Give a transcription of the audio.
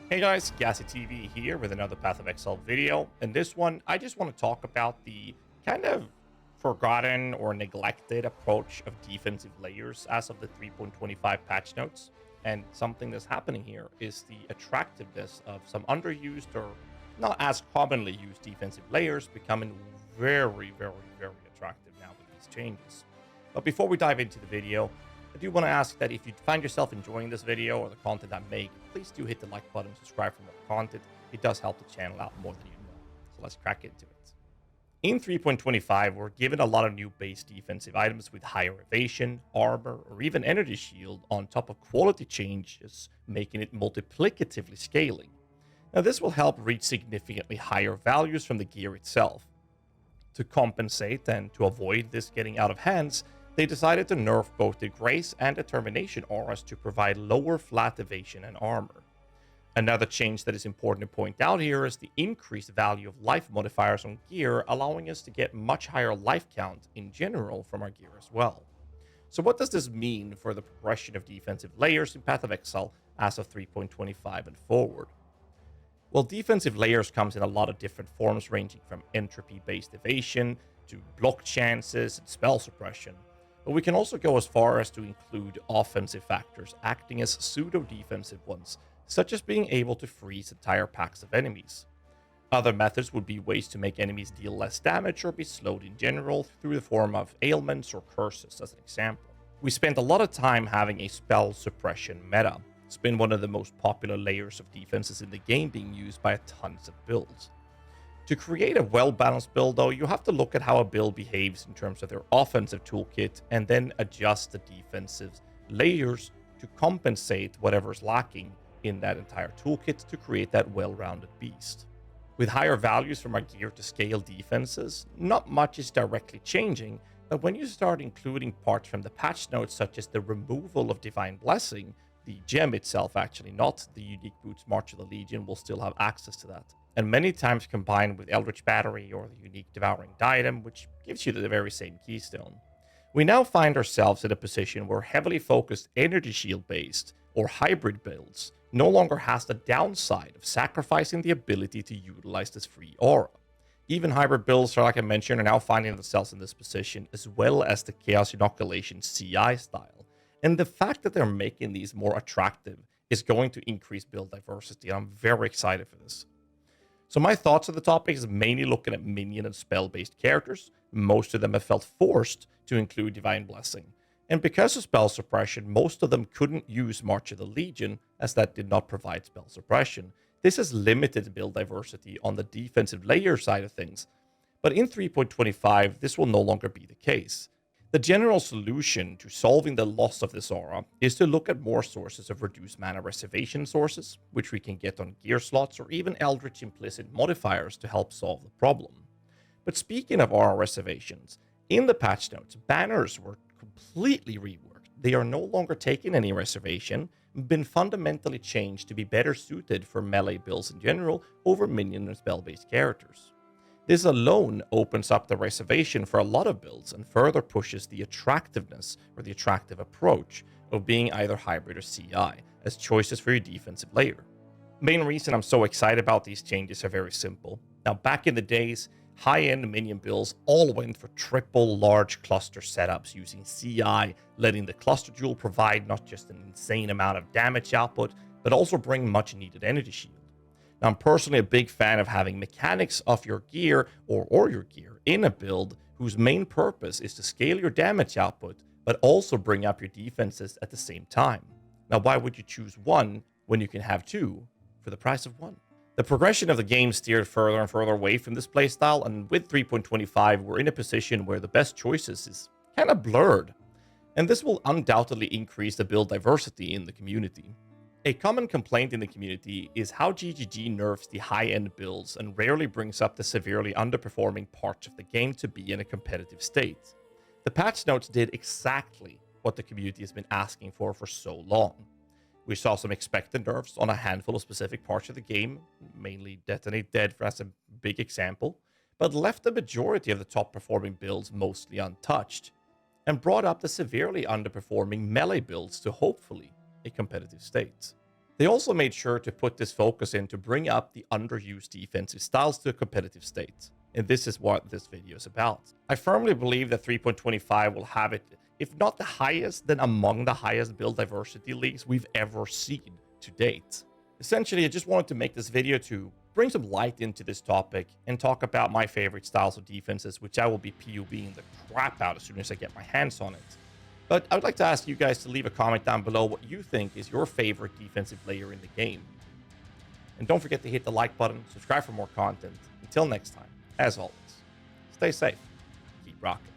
Hey guys, GHAZZY TV here with another Path of Exile video. In this one, I just want to talk about the kind of forgotten or neglected approach of defensive layers as of the 3.25 patch notes. And something that's happening here is the attractiveness of some underused or not as commonly used defensive layers becoming very attractive now with these changes. But before we dive into the video, I do want to ask that if you find yourself enjoying this video or the content I make, please do hit the like button, subscribe for more content. It does help the channel out more than you know. So let's crack into it. In 3.25, we're given a lot of new base defensive items with higher evasion, armor, or even energy shield on top of quality changes, making it multiplicatively scaling. Now this will help reach significantly higher values from the gear itself. To compensate and to avoid this getting out of hands, they decided to nerf both the Grace and Determination auras to provide lower flat evasion and armor. Another change that is important to point out here is the increased value of life modifiers on gear, allowing us to get much higher life count in general from our gear as well. So what does this mean for the progression of defensive layers in Path of Exile as of 3.25 and forward? Well, defensive layers comes in a lot of different forms, ranging from entropy-based evasion to block chances and spell suppression. But we can also go as far as to include offensive factors acting as pseudo-defensive ones, such as being able to freeze entire packs of enemies. Other methods would be ways to make enemies deal less damage or be slowed in general through the form of ailments or curses, as an example. We spent a lot of time having a spell suppression meta. It's been one of the most popular layers of defenses in the game, being used by tons of builds. To create a well-balanced build, though, you have to look at how a build behaves in terms of their offensive toolkit and then adjust the defensive layers to compensate whatever's lacking in that entire toolkit to create that well-rounded beast. With higher values from our gear to scale defenses, not much is directly changing, but when you start including parts from the patch notes such as the removal of Divine Blessing, the gem itself actually, not the unique boots March of the Legion, will still have access to that, and many times combined with Eldritch Battery or the unique Devouring Diadem, which gives you the very same keystone. We now find ourselves in a position where heavily focused energy shield based or hybrid builds no longer has the downside of sacrificing the ability to utilize this free aura. Even hybrid builds, like I mentioned, are now finding themselves in this position, as well as the Chaos Inoculation CI style. And the fact that they're making these more attractive is going to increase build diversity, and I'm very excited for this. So my thoughts on the topic is mainly looking at minion and spell-based characters. Most of them have felt forced to include Divine Blessing. And because of spell suppression, most of them couldn't use March of the Legion, as that did not provide spell suppression. This has limited build diversity on the defensive layer side of things. But in 3.25, this will no longer be the case. The general solution to solving the loss of this aura is to look at more sources of reduced mana reservation sources, which we can get on gear slots or even Eldritch implicit modifiers to help solve the problem. But speaking of aura reservations, in the patch notes, banners were completely reworked. They are no longer taking any reservation, been fundamentally changed to be better suited for melee builds in general over minion and spell-based characters. This alone opens up the reservation for a lot of builds and further pushes the attractiveness or the attractive approach of being either hybrid or CI as choices for your defensive layer. Main reason I'm so excited about these changes are very simple. Now, back in the days, high-end minion builds all went for triple large cluster setups using CI, letting the cluster jewel provide not just an insane amount of damage output, but also bring much needed energy shield. Now, I'm personally a big fan of having mechanics of your gear or your gear in a build whose main purpose is to scale your damage output, but also bring up your defenses at the same time. Now, why would you choose one when you can have two for the price of one? The progression of the game steered further and further away from this playstyle, and with 3.25, we're in a position where the best choices is kind of blurred. And this will undoubtedly increase the build diversity in the community. A common complaint in the community is how GGG nerfs the high-end builds and rarely brings up the severely underperforming parts of the game to be in a competitive state. The patch notes did exactly what the community has been asking for so long. We saw some expected nerfs on a handful of specific parts of the game, mainly Detonate Dead as a big example, but left the majority of the top-performing builds mostly untouched, and brought up the severely underperforming melee builds to hopefully a competitive state. They also made sure to put this focus in to bring up the underused defensive styles to a competitive state. And this is what this video is about. I firmly believe that 3.25 will have it, if not the highest, then among the highest build diversity leagues we've ever seen to date. Essentially, I just wanted to make this video to bring some light into this topic and talk about my favorite styles of defenses, which I will be PUBing the crap out as soon as I get my hands on it. But I would like to ask you guys to leave a comment down below what you think is your favorite defensive layer in the game. And don't forget to hit the like button, subscribe for more content. Until next time, as always, stay safe, keep rocking.